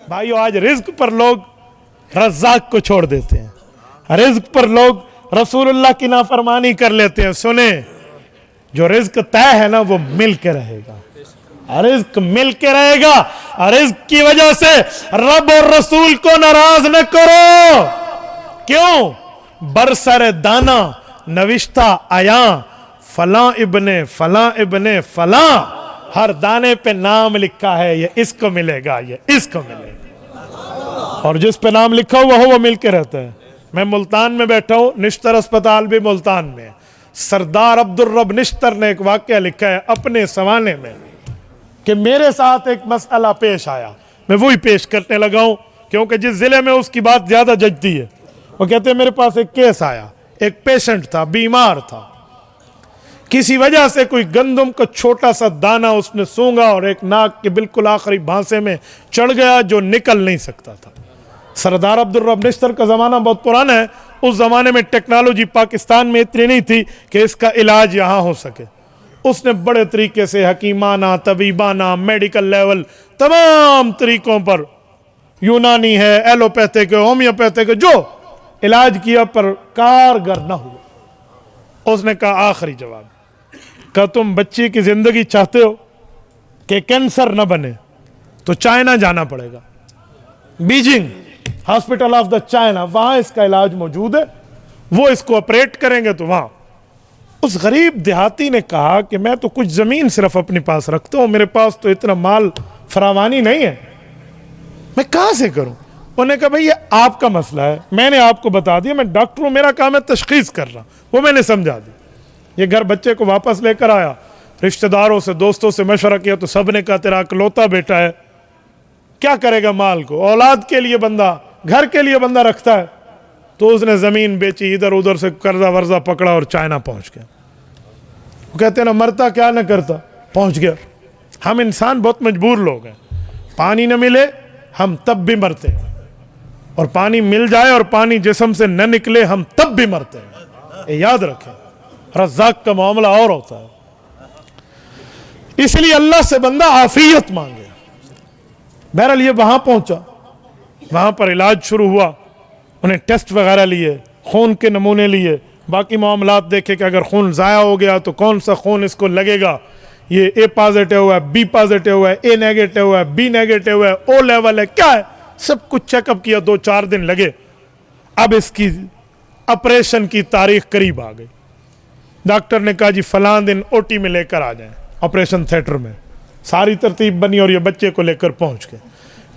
भाइयों, आज रिज्क पर लोग रज़्ज़ाक को छोड़ देते हैं, रिज्क पर लोग रसूलुल्लाह की नाफरमानी कर लेते हैं। सुने, जो रिज्क तय है ना वो मिल के रहेगा, रिज्क मिल के रहेगा। रिज्क की वजह से रब और रसूल को नाराज न करो। क्यों? बरसर दाना नविश्ता आया फला इब्ने फला इब्ने फला, हर दाने पे नाम लिखा है, ये इसको मिलेगा, ये इसको मिलेगा। और जिस पे नाम लिखा हुआ हो वो मिल के रहता है। मैं मुल्तान में बैठा हूं, निश्तर अस्पताल भी मुल्तान में। सरदार अब्दुल रब निश्तर ने एक वाकया लिखा है अपने ज़माने में कि मेरे साथ एक मसला पेश आया, मैं वही पेश करने लगा हूं, क्योंकि जिस जिले में उसकी बात ज्यादा जचती है। वो कहते हैं मेरे पास एक केस आया, एक पेशेंट था, बीमार था, किसी वजह से कोई गंदम का छोटा सा दाना उसने सूंघा और एक नाक के बिल्कुल आखिरी भांसे में चढ़ गया जो निकल नहीं सकता था। सरदार अब्दुल रब निश्तर का ज़माना बहुत पुराना है, उस ज़माने में टेक्नोलॉजी पाकिस्तान में इतनी नहीं थी कि इसका इलाज यहाँ हो सके। उसने बड़े तरीके से हकीमाना, तबीबाना, मेडिकल लेवल तमाम तरीकों पर, यूनानी है, एलोपैथिक है, होम्योपैथिक है, जो इलाज किया पर कारगर न हुआ। उसने कहा आखिरी जवाब, कहा तुम बच्ची की जिंदगी चाहते हो कि कैंसर न बने तो चाइना जाना पड़ेगा, Beijing hospital of the China, वहां इसका इलाज मौजूद है, वो इसको ऑपरेट करेंगे। तो वहां उस गरीब देहाती ने कहा कि मैं तो कुछ जमीन सिर्फ अपने पास रखता हूं, मेरे पास तो इतना माल फरावानी नहीं है, मैं कहां से करूं। उन्होंने कहा भाई ये आपका मसला है, मैंने आपको बता दिया, मैं डॉक्टर हूं, मेरा काम है तशखीस कर रहा, वो मैंने समझा दी। ये घर बच्चे को वापस लेकर आया, रिश्तेदारों से दोस्तों से मशवरा किया तो सब ने कहा तेरा इकलौता बेटा है, क्या करेगा माल को, औलाद के लिए बंदा, घर के लिए बंदा रखता है। तो उसने जमीन बेची, इधर उधर से कर्जा वर्जा पकड़ा और चाइना पहुंच गया। वो कहते हैं ना मरता क्या न करता, पहुंच गया। हम इंसान बहुत मजबूर लोग हैं, पानी न मिले हम तब भी मरते हैं, और पानी मिल जाए और पानी जिस्म से न निकले हम तब भी मरते हैं। ये याद रखें, रज़्ज़ाक का मामला और होता है। इसलिए अल्लाह से बंदा आफियत मांगे। बहरहाल ये वहां पहुंचा, वहां पर इलाज शुरू हुआ, उन्हें टेस्ट वगैरह लिए, खून के नमूने लिए, बाकी मामलात देखे कि अगर खून ज़ाया हो गया तो कौन सा खून इसको लगेगा, ये ए पॉजिटिव है, बी पॉजिटिव है, ए नेगेटिव है, बी नेगेटिव है, ओ लेवल है, क्या है, सब कुछ चेकअप किया। 2-4 दिन लगे। अब इसकी ऑपरेशन की तारीख करीब आ गई। डॉक्टर ने कहा जी फलां दिन ओटी में लेकर आ जाएं, ऑपरेशन थिएटर में। सारी तरतीब बनी और ये बच्चे को लेकर पहुंच गए।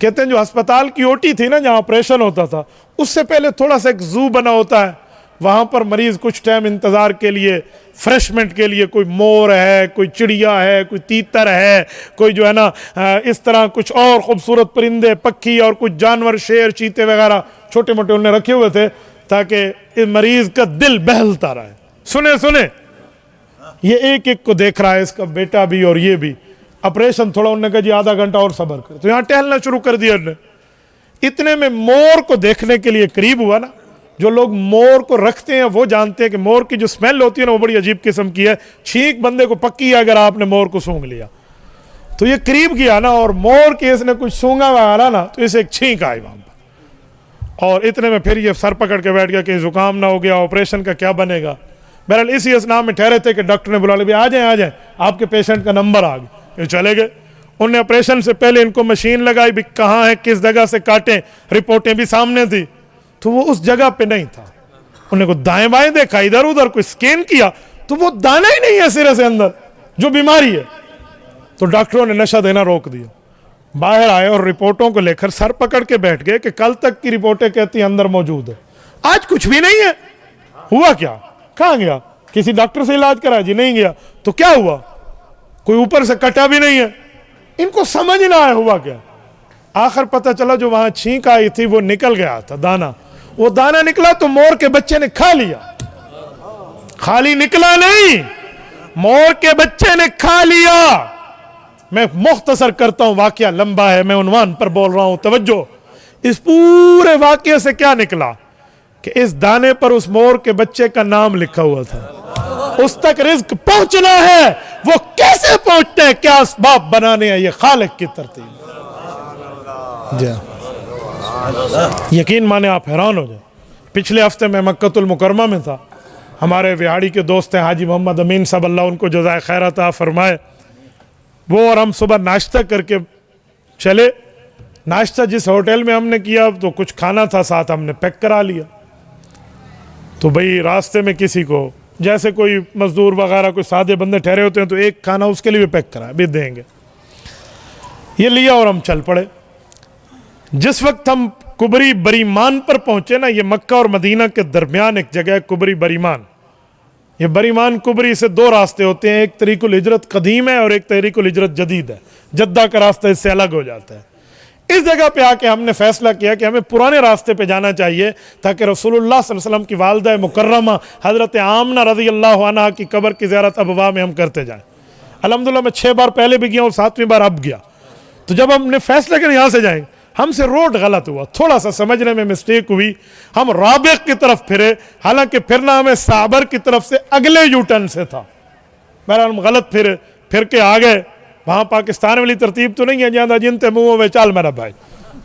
कहते हैं जो अस्पताल की ओटी थी ना, जहां ऑपरेशन होता था, उससे पहले थोड़ा सा एक जू बना होता है, वहां पर मरीज कुछ टाइम इंतजार के लिए, फ्रेशमेंट के लिए, कोई मोर है, कोई चिड़िया है, कोई तीतर है, कोई जो है ना इस तरह कुछ और खूबसूरत परिंदे, पक्षी और कुछ जानवर, शेर, चीते वगैरह छोटे मोटे उन्हें रखे हुए थे ताकि इस मरीज का दिल बहलता रहे। सुने सुने, ये एक एक को देख रहा है, इसका बेटा भी और ये भी। ऑपरेशन थोड़ा, उन्होंने कहा जी आधा घंटा और सब्र करो, तो यहाँ टहलना शुरू कर दिया उन्होंने। इतने में मोर को देखने के लिए करीब हुआ ना, जो लोग मोर को रखते हैं वो जानते हैं कि मोर की जो स्मेल होती है ना वो बड़ी अजीब किस्म की है, छींक बंदे को पक्की है अगर आपने मोर को सूंघ लिया। तो ये करीब गया ना, और मोर के इसने कुछ सूंघा वगैरह ना, तो इसे एक छींक आई वहां पर, और इतने में फिर ये सर पकड़ के बैठ गया कि जुकाम ना हो गया, ऑपरेशन का क्या बनेगा। बहरहाल इसी असनाम में ठहरे थे कि डॉक्टर ने बुला लिया, आ जाए आ जाए, आपके पेशेंट का नंबर आ गया। ये चले गए। उन्होंने ऑपरेशन से पहले इनको मशीन लगाई भी, कहाँ है, किस जगह से काटें, रिपोर्टें भी सामने थी, तो वो उस जगह पे नहीं था। उन्हें को दाएं बाएं देखा, इधर उधर कोई स्कैन किया, तो वो दाना ही नहीं है सिरे से अंदर जो बीमारी है। तो डॉक्टरों ने नशा देना रोक दिया, बाहर आए और रिपोर्टों को लेकर सर पकड़ के बैठ गए कि कल तक की रिपोर्टें कहती हैं अंदर मौजूद है, आज कुछ भी नहीं है। हुआ क्या, कहाँ गया, किसी डॉक्टर से इलाज करा जी, नहीं गया, तो क्या हुआ, कोई ऊपर से कटा भी नहीं है। इनको समझ ना आया हुआ क्या। आखिर पता चला जो वहां छींक आई थी वो निकल गया था दाना। वो दाना निकला तो मोर के बच्चे ने खा लिया। खाली निकला नहीं, मोर के बच्चे ने खा लिया। मैं मुख्तसर करता हूं, वाकया लंबा है, मैं उन्वान पर बोल रहा हूं, तवज्जो। इस पूरे वाकये से क्या निकला कि इस दाने पर उस मोर के बच्चे का नाम लिखा हुआ था। उस तक रिज्क पहुंचना है, वो कैसे पहुंचते हैं, क्या असबाब बनाने हैं, ये खालिक की तरतीब। यकीन माने आप हैरान हो जाए। पिछले हफ्ते मैं मक्कतुल मुकरमा में था, हमारे विहाड़ी के दोस्त हैं हाजी मोहम्मद अमीन साहब, अल्लाह उनको जज़ाए खैर अता फरमाए, वो और हम सुबह नाश्ता करके चले। नाश्ता जिस होटल में हमने किया तो कुछ खाना था साथ, हमने पैक करा लिया। तो भाई रास्ते में किसी को, जैसे कोई मजदूर वगैरह कोई सादे बंदे ठहरे होते हैं तो एक खाना उसके लिए भी पैक करा भी देंगे, ये लिया और हम चल पड़े। जिस वक्त हम कुबरी बरीमान पर पहुंचे ना, ये मक्का और मदीना के दरमियान एक जगह है कुबरी बरीमान। ये बरीमान कुबरी से दो रास्ते होते हैं, एक तरीकुल हिजरत कदीम है और एक तरीकुल हिजरत जदीद है। जद्दा का रास्ता इससे अलग हो जाता है। इस जगह पे आके हमने फैसला किया कि हमें पुराने रास्ते पे जाना चाहिए ताकि रसूलुल्लाह सल्लल्लाहु अलैहि वसल्लम की वालिदा मुकर्रमा हजरत आमना रज़ी अल्लाह अन्हा की कब्र की ज़ियारत अबवा में हम करते जाएं। अल्हम्दुलिल्लाह मैं 6 बार पहले भी गया और 7वीं बार अब गया। तो जब हमने फैसला किया यहाँ से जाएंगे, हमसे रोड गलत हुआ, थोड़ा सा समझने में मिस्टेक हुई, हम राबिक की तरफ फिरे, हालांकि फिरना हमें साबर की तरफ से अगले यूटर्न से था। बहरहाल हम गलत फिर के आ गए। वहाँ पाकिस्तान वाली तरतीब तो नहीं है जहाँ जिनते मुँह में चाल मेरा भाई,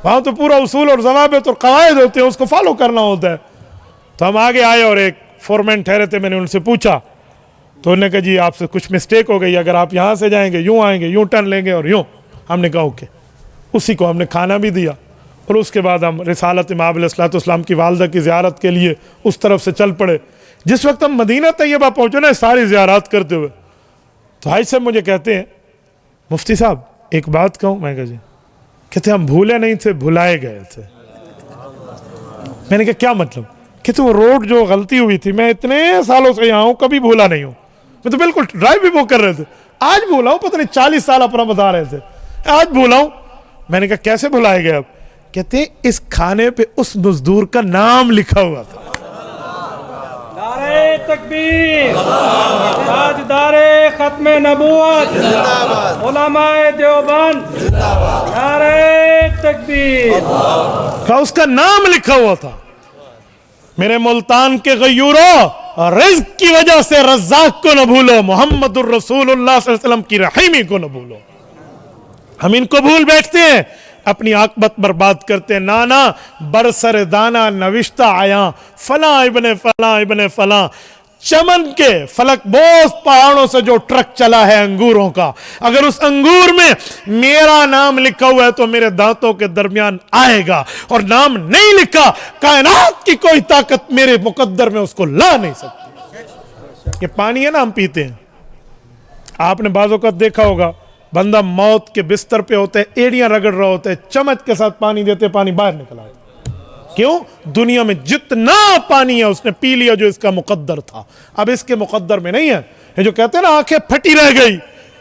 वहाँ तो पूरा उसूल और ज़वाबित और कवायद होते हैं, उसको फॉलो करना होता है। तो हम आगे आए और एक फोरमैन ठहरे थे, मैंने उनसे पूछा तो उन्होंने कहा जी आपसे कुछ मिस्टेक हो गई, अगर आप यहाँ से जाएंगे यूँ आएंगे, यूँ टर्न लेंगे और यूँ। हमने कहा ओके। उसी को हमने खाना भी दिया और उसके बाद हम रिसालत इमाम अलैहिस्सलाम की वालिदा की ज़ियारत के लिए उस तरफ से चल पड़े। जिस वक्त हम मदीना तैयबा पहुँचे ना सारी ज़ियारत करते हुए, तो हाई साहब मुझे कहते हैं मुफ्ती साहब एक बात कहूँ। मैं कहा जी। कहते हम भूले नहीं थे, भुलाए गए थे। मैंने कहा क्या मतलब? कहते वो रोड जो गलती हुई थी, मैं इतने सालों से यहाँ हूँ कभी भूला नहीं हूँ, मैं तो बिल्कुल ड्राइव भी वो कर रहे थे, आज भूला हूँ, पता नहीं 40 साल अपना बता रहे थे, आज भूला हूँ। मैंने कहा कैसे भुलाए गए? अब कहते इस खाने पे उस मजदूर का नाम लिखा हुआ था। नारे तकबीर, ताजदारे खत्मे नबूवत, उलमाए देवबंद, नारे तकबीर का उसका नाम लिखा हुआ था। मेरे मुल्तान के गयूरों, रिज़्क की वजह से रज़्ज़ाक़ को न भूलो, मोहम्मदुर रसूलुल्लाह सल्लल्लाहु अलैहि वसल्लम की रहीमी को न भूलो। हम इनको भूल बैठते हैं, अपनी आकबत बर्बाद करते हैं। नाना बरसर दाना नविश्ता आया, फला इब्ने फला, चमन के फलक बोस पहाड़ों से जो ट्रक चला है अंगूरों का, अगर उस अंगूर में मेरा नाम लिखा हुआ है तो मेरे दांतों के दरमियान आएगा, और नाम नहीं लिखा, कायनात की कोई ताकत मेरे मुकद्दर में उसको ला नहीं सकती। ये पानी है ना हम पीते हैं, आपने बाज़ों का देखा होगा, बंदा मौत के बिस्तर पे होते हैं, एड़ियां रगड़ रहा होता है, चम्मच के साथ पानी देते, पानी बाहर निकल आता। क्यों? दुनिया में जितना पानी है उसने पी लिया जो इसका मुकद्दर था, अब इसके मुकद्दर में नहीं है। ये जो कहते हैं ना आंखें फटी रह गई,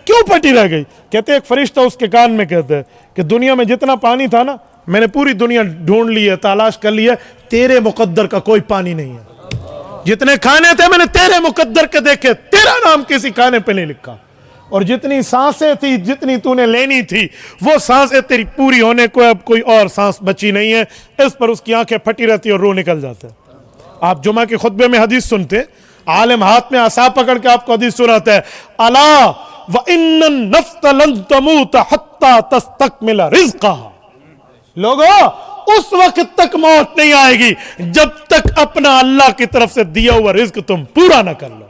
क्यों फटी रह गई? कहते हैं एक फरिश्ता उसके कान में कहते हैं कि दुनिया में जितना पानी था ना, मैंने पूरी दुनिया ढूंढ ली है, तलाश कर ली है, तेरे मुकद्दर का कोई पानी नहीं है। जितने खाने थे मैंने तेरे मुकद्दर के देखे, तेरा नाम किसी खाने पे नहीं लिखा। और जितनी सांसें थी, जितनी तूने लेनी थी, वो सांसें तेरी पूरी होने को अब कोई और सांस बची नहीं है। इस पर उसकी आंखें फटी रहती और रो निकल जाता है। आप जुमा के खुतबे में हदीस सुनते, आलिम हाथ में असा पकड़ के आपको हदीस सुनाता है, अला व इन्न नफ्स लन तमूत हत्ता तस्तकमिल रिज़्क़हा। लोगों, उस वक्त तक मौत नहीं आएगी जब तक अपना अल्लाह की तरफ से दिया हुआ रिज़्क़ तुम पूरा ना कर लो।